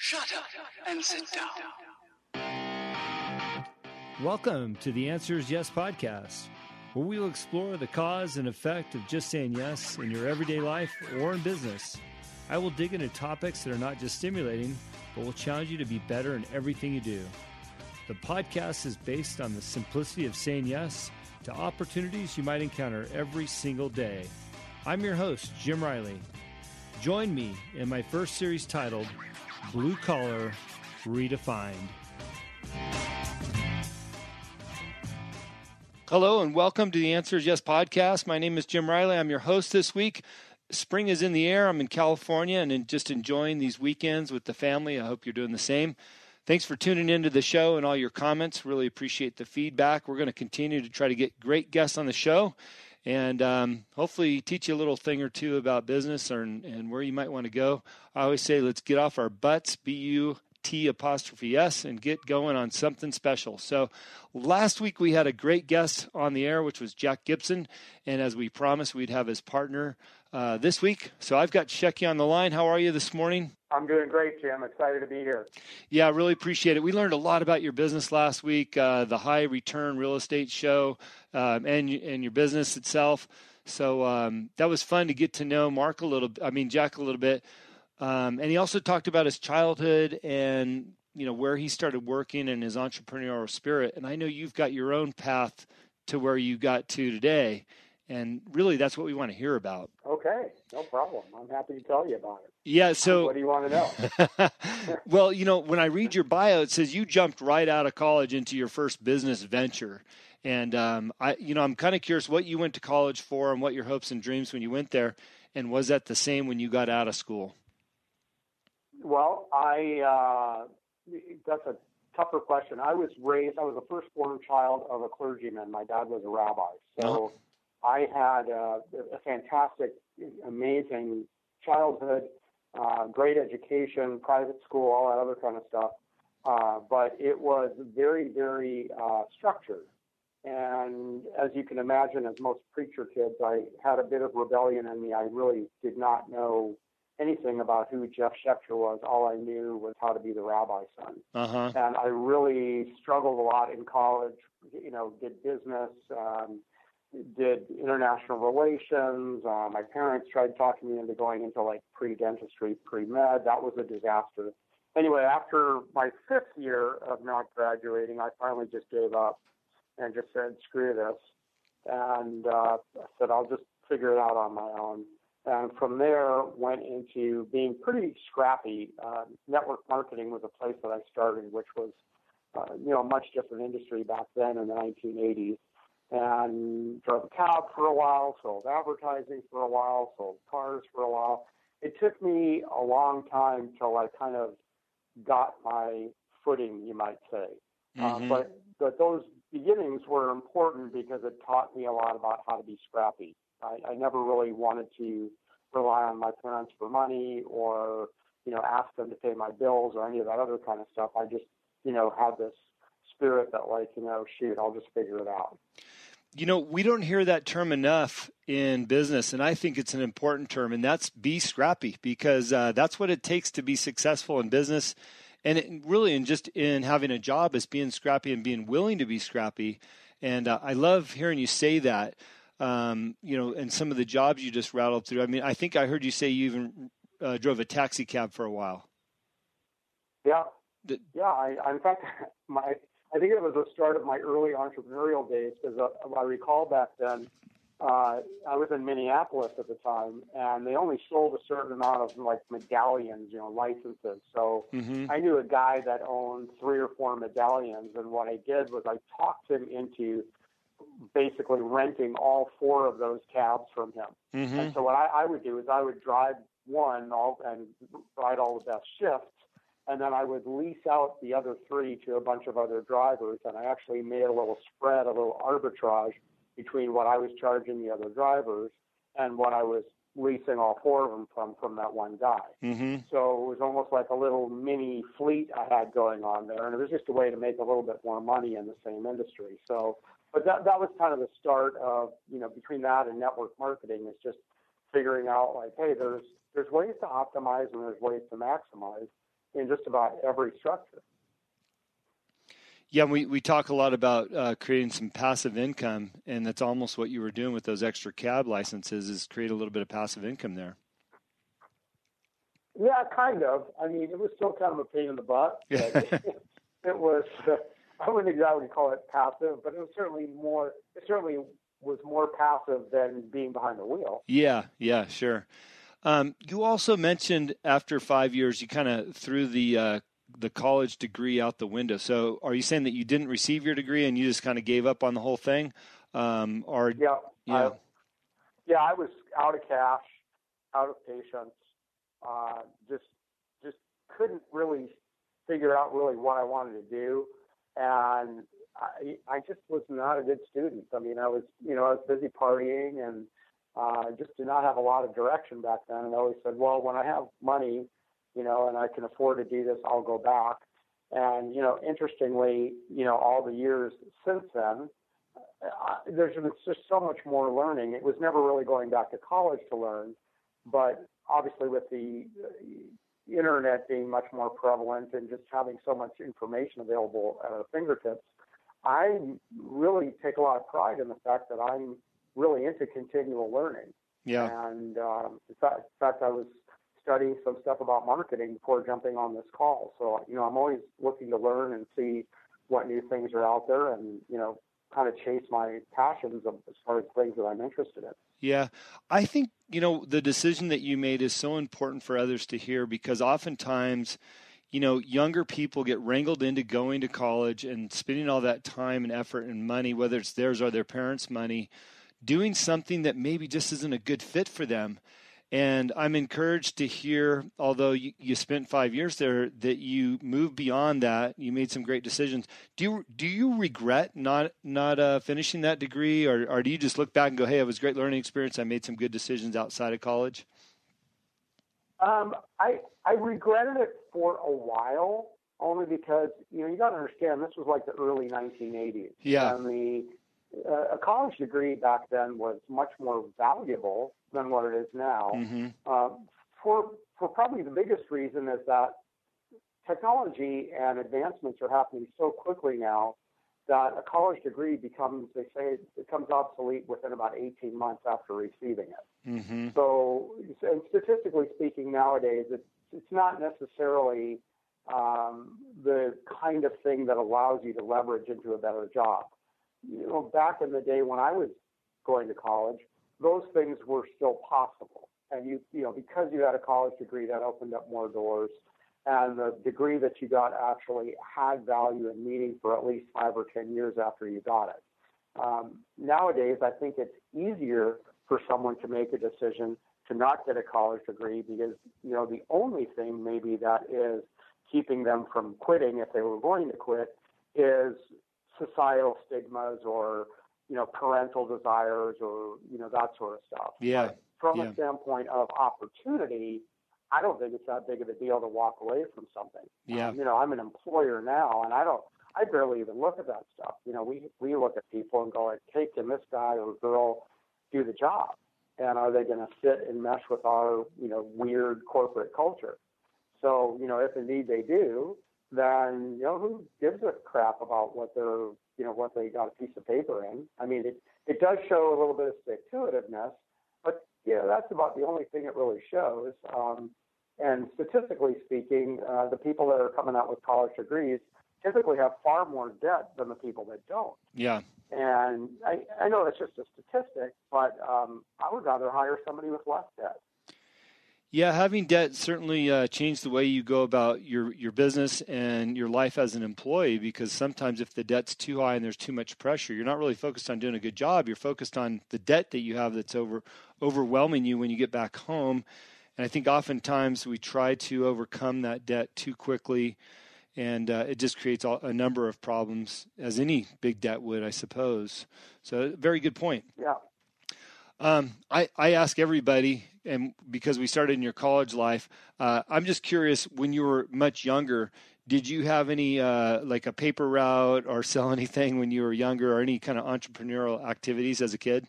Shut up and sit down. Welcome to the Answer is Yes podcast, where we will explore the cause and effect of just saying yes in your everyday life or in business. I will dig into topics that are not just stimulating, but will challenge you to be better in everything you do. The podcast is based on the simplicity of saying yes to opportunities you might encounter every single day. I'm your host, Jim Riley. Join me in my first series titled Blue Collar Redefined. Hello and welcome to the Answer is Yes podcast. My name is Jim Riley. I'm your host this week. Spring is in the air. I'm in California and just enjoying these weekends with the family. I hope you're doing the same. Thanks for tuning into the show and all your comments. Really appreciate the feedback. We're going to continue to try to get great guests on the show and hopefully teach you a little thing or two about business and where you might want to go. I always say, let's get off our butts, B-U-T''S, and get going on something special. So last week we had a great guest on the air, which was Jack Gibson. And as we promised, we'd have his partner this week. So I've got Shecky on the line. How are you this morning? I'm doing great, Jim. Excited to be here. Yeah, I really appreciate it. We learned a lot about your business last week, the high return real estate show and your business itself. So that was fun to get to know Jack a little bit. And he also talked about his childhood and, where he started working and his entrepreneurial spirit. And I know you've got your own path to where you got to today. And really, that's what we want to hear about. Okay, no problem. I'm happy to tell you about it. Yeah, so... What do you want to know? Well, when I read your bio, it says you jumped right out of college into your first business venture. And, I'm kind of curious what you went to college for and what your hopes and dreams when you went there. And was that the same when you got out of school? Well, that's a tougher question. I was the firstborn child of a clergyman. My dad was a rabbi. So I had a fantastic, amazing childhood, great education, private school, all that other kind of stuff. But it was very, very structured. And as you can imagine, as most preacher kids, I had a bit of rebellion in me. I really did not know anything about who Jeff Schechter was. All I knew was how to be the rabbi's son. Uh-huh. And I really struggled a lot in college, did business, did international relations. My parents tried talking me into going into pre-dentistry, pre-med. That was a disaster. Anyway, after my fifth year of not graduating, I finally just gave up and just said, screw this. And I said, I'll just figure it out on my own. And from there, went into being pretty scrappy. Network marketing was a place that I started, which was, a much different industry back then in the 1980s. And drove a cab for a while, sold advertising for a while, sold cars for a while. It took me a long time till I kind of got my footing, you might say. Mm-hmm. But those beginnings were important because it taught me a lot about how to be scrappy. I never really wanted to rely on my parents for money or, ask them to pay my bills or any of that other kind of stuff. I just, had this spirit that shoot, I'll just figure it out. We don't hear that term enough in business, and I think it's an important term, and that's be scrappy, because that's what it takes to be successful in business. And just in having a job is being scrappy and being willing to be scrappy. And I love hearing you say that, and some of the jobs you just rattled through. I mean, I think I heard you say you even drove a taxi cab for a while. Yeah. In fact, I think it was the start of my early entrepreneurial days, because I recall back then, I was in Minneapolis at the time, and they only sold a certain amount of medallions, licenses. So I knew a guy that owned 3 or 4 medallions, and what I did was I talked him into basically renting all 4 of those cabs from him. Mm-hmm. And so what I would do is I would drive one and ride all the best shifts, and then I would lease out the other 3 to a bunch of other drivers, and I actually made a little spread, a little arbitrage between what I was charging the other drivers and what I was leasing all 4 of them from that one guy. Mm-hmm. So it was almost like a little mini fleet I had going on there, and it was just a way to make a little bit more money in the same industry. So, but that was kind of the start of, between that and network marketing, is just figuring out hey, there's ways to optimize and there's ways to maximize. in just about every structure. Yeah, we talk a lot about creating some passive income, and that's almost what you were doing with those extra cab licenses, is create a little bit of passive income there. Yeah, kind of. I mean, it was still kind of a pain in the butt. But it was, I wouldn't exactly call it passive, but it was certainly was more passive than being behind the wheel. Yeah, sure. You also mentioned after 5 years, you kind of threw the college degree out the window. So are you saying that you didn't receive your degree and you just kind of gave up on the whole thing? Yeah. I was out of cash, out of patience. Just couldn't really figure out really what I wanted to do. And I just was not a good student. I mean, I was busy partying and just did not have a lot of direction back then. And I always said, well, when I have money, and I can afford to do this, I'll go back. And, interestingly, all the years since then, there's just so much more learning. It was never really going back to college to learn, but obviously with the internet being much more prevalent and just having so much information available at our fingertips, I really take a lot of pride in the fact that I'm really into continual learning. Yeah. And in fact, I was studying some stuff about marketing before jumping on this call. So, I'm always looking to learn and see what new things are out there and, kind of chase my passions as far as things that I'm interested in. Yeah. I think, the decision that you made is so important for others to hear, because oftentimes, younger people get wrangled into going to college and spending all that time and effort and money, whether it's theirs or their parents' money, doing something that maybe just isn't a good fit for them. And I'm encouraged to hear, although you spent 5 years there, that you moved beyond that. You made some great decisions. Do you regret not finishing that degree, or do you just look back and go, hey, it was a great learning experience. I made some good decisions outside of college? I regretted it for a while, only because, you got to understand, this was like the early 1980s. Yeah. And a college degree back then was much more valuable than what it is now. Mm-hmm. For probably the biggest reason is that technology and advancements are happening so quickly now that a college degree becomes obsolete within about 18 months after receiving it. Mm-hmm. So, and statistically speaking, nowadays it's not necessarily the kind of thing that allows you to leverage into a better job. Back in the day when I was going to college, those things were still possible. And because you had a college degree, that opened up more doors. And the degree that you got actually had value and meaning for at least 5 or 10 years after you got it. Nowadays, I think it's easier for someone to make a decision to not get a college degree because, the only thing maybe that is keeping them from quitting, if they were going to quit, is societal stigmas or, parental desires or, that sort of stuff. Yeah. But from a standpoint of opportunity, I don't think it's that big of a deal to walk away from something. Yeah. I'm an employer now, and I barely even look at that stuff. We look at people and go, hey, can this guy or girl do the job? And are they going to fit and mesh with our, weird corporate culture? So, if indeed they do, then, who gives a crap about what they're, what they got a piece of paper in? I mean, it does show a little bit of stick-to-itiveness, but, that's about the only thing it really shows. And statistically speaking, the people that are coming out with college degrees typically have far more debt than the people that don't. Yeah. And I know that's just a statistic, but I would rather hire somebody with less debt. Yeah, having debt certainly changed the way you go about your business and your life as an employee, because sometimes if the debt's too high and there's too much pressure, you're not really focused on doing a good job. You're focused on the debt that you have that's overwhelming you when you get back home. And I think oftentimes we try to overcome that debt too quickly, and it just creates a number of problems, as any big debt would, I suppose. So very good point. Yeah. I ask everybody, and because we started in your college life, I'm just curious, when you were much younger, did you have any, like a paper route or sell anything when you were younger, or any kind of entrepreneurial activities as a kid?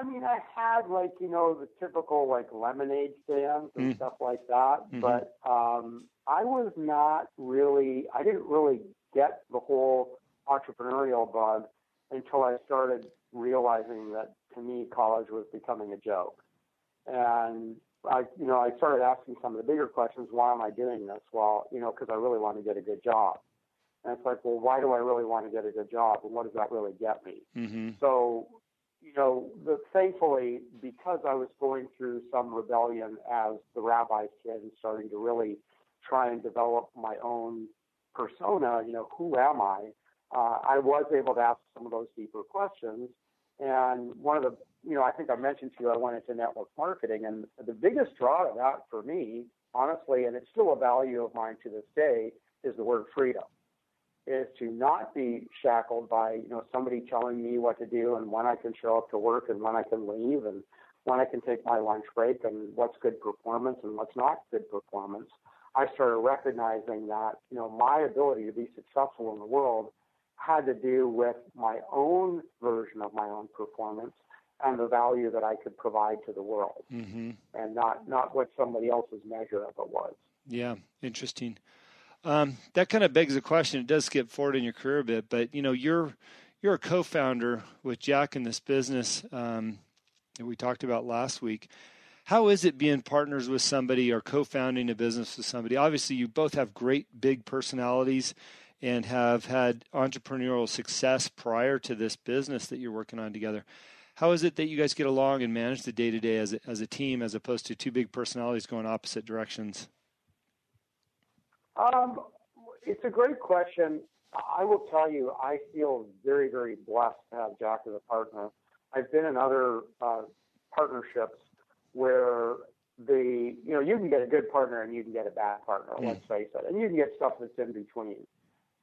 I mean, I had like, the typical like lemonade stands and stuff like that, but I didn't really get the whole entrepreneurial bug until I started realizing that to me, college was becoming a joke. And I started asking some of the bigger questions. Why am I doing this? Well, because I really want to get a good job. And it's like, well, why do I really want to get a good job? And what does that really get me? So, thankfully, because I was going through some rebellion as the rabbi's kid and starting to really try and develop my own persona, who am I? I was able to ask some of those deeper questions. And one of the, I think I mentioned to you, I went into network marketing, and the biggest draw to that for me, honestly, and it's still a value of mine to this day, is the word freedom. Is to not be shackled by, somebody telling me what to do and when I can show up to work and when I can leave and when I can take my lunch break and what's good performance and what's not good performance. I started recognizing that, my ability to be successful in the world had to do with my own version of my own performance and the value that I could provide to the world, and not what somebody else's measure of it was. Yeah, interesting. That kind of begs the question. It does skip forward in your career a bit, but you're a co-founder with Jack in this business that we talked about last week. How is it being partners with somebody or co-founding a business with somebody? Obviously, you both have great big personalities and have had entrepreneurial success prior to this business that you're working on together. How is it that you guys get along and manage the day-to-day as a team, as opposed to two big personalities going opposite directions? It's a great question. I will tell you, I feel very, very blessed to have Jack as a partner. I've been in other partnerships where you can get a good partner and you can get a bad partner, let's face it, and you can get stuff that's in between.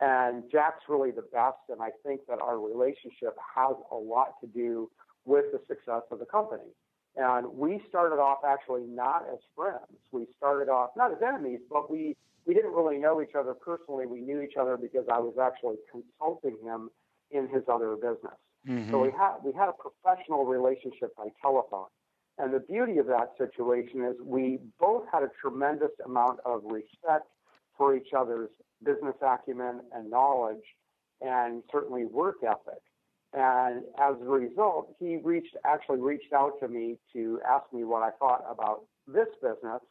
And Jack's really the best, and I think that our relationship has a lot to do with the success of the company. And we started off actually not as friends. We started off not as enemies, but we didn't really know each other personally. We knew each other because I was actually consulting him in his other business. So we had a professional relationship by telephone. And the beauty of that situation is we both had a tremendous amount of respect for each other's business acumen and knowledge, and certainly work ethic. And as a result, he reached out to me to ask me what I thought about this business.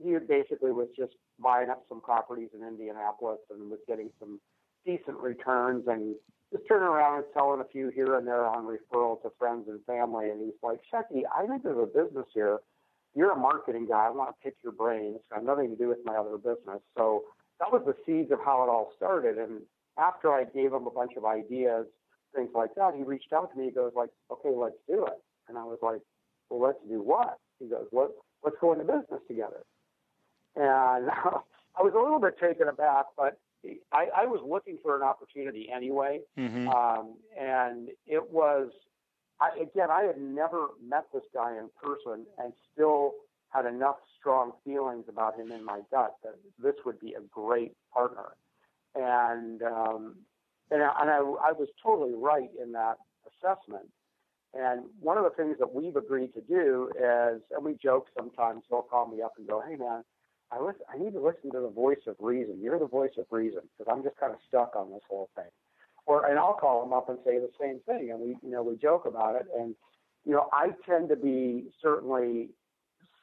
He basically was just buying up some properties in Indianapolis and was getting some decent returns and just turning around and selling a few here and there on referral to friends and family. And he's like, Shecky, I think there's a business here. You're a marketing guy. I want to pick your brain. It's got nothing to do with my other business. So that was the seeds of how it all started. And after I gave him a bunch of ideas, things like that, he reached out to me. He goes like, okay, let's do it. And I was like, well, let's do what? He goes, let's go into business together. And I was a little bit taken aback, but I was looking for an opportunity anyway. And it was, I had never met this guy in person and still had enough strong feelings about him in my gut that this would be a great partner. And I was totally right in that assessment. And one of the things that we've agreed to do is, and we joke sometimes, he'll call me up and go, hey, man, I need to listen to the voice of reason. You're the voice of reason, because I'm just kind of stuck on this whole thing. And I'll call him up and say the same thing, and we joke about it. And I tend to be certainly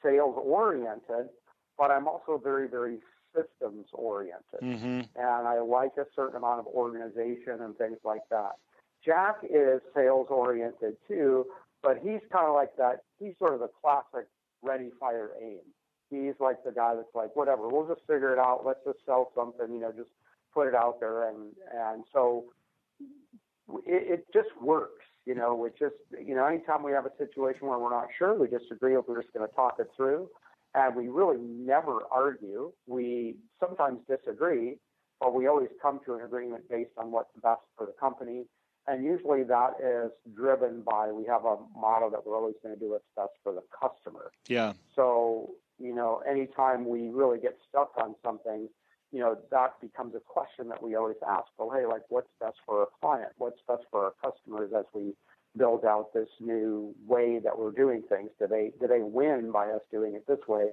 sales oriented, but I'm also very, very systems oriented, and I like a certain amount of organization and things like that. Jack is sales oriented too, but he's kind of like that. He's sort of the classic ready, fire, aim. He's like the guy that's like, whatever, we'll just figure it out. Let's just sell something, just put it out there. And so it just works, it just, anytime we have a situation where we're not sure, we just agree we're just going to talk it through. And we really never argue. We sometimes disagree, but we always come to an agreement based on what's best for the company. And usually that is driven by, we have a motto that we're always going to do what's best for the customer. Yeah. So, anytime we really get stuck on something, that becomes a question that we always ask. Well, hey, like, what's best for our client? What's best for our customers as we build out this new way that we're doing things? Do they win by us doing it this way,